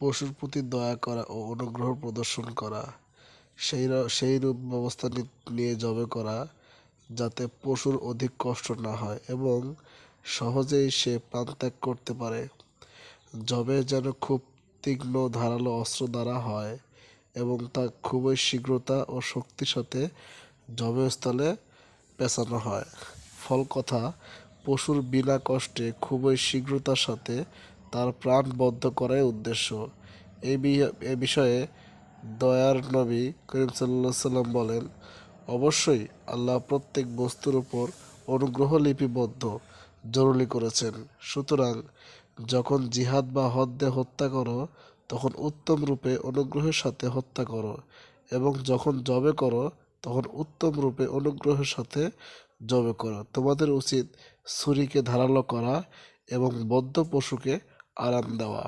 পশুর প্রতি দয়া করা ও অনুগ্রহ প্রদর্শন করা, সেই রূপ ব্যবস্থা নিয়ে জবে করা যাতে পশুর অধিক কষ্ট না হয় এবং সহজেই সে প্রাণত্যাগ করতে পারে। জবে যেন খুব তীক্ষ্ণ ধারালো অস্ত্র দ্বারা হয় এবং তা খুবই শীঘ্রতা ও শক্তির সাথে জবেস্থলে পেঁচানো হয়। ফলকথা, পশুর বিনা কষ্টে খুবই শীঘ্রতার সাথে তার প্রাণ বদ্ধ করাই উদ্দেশ্য। এ বিষয়ে দয়ার নবী করিম সাল্লাল্লাহু আলাইহি সাল্লাম বলেন, অবশ্যই আল্লাহ প্রত্যেক বস্তুর উপর অনুগ্রহ লিপিবদ্ধ জরুরি করেছেন। সুতরাং যখন জিহাদ বা হদ্দে হত্যা করো তখন উত্তম রূপে অনুগ্রহের সাথে হত্যা করো এবং যখন জবে করো তখন উত্তম রূপে অনুগ্রহের সাথে জবে করো। তোমাদের উচিত ছুরিকে ধারালো করা এবং বদ্ধ পশুকে আরাম দেওয়া।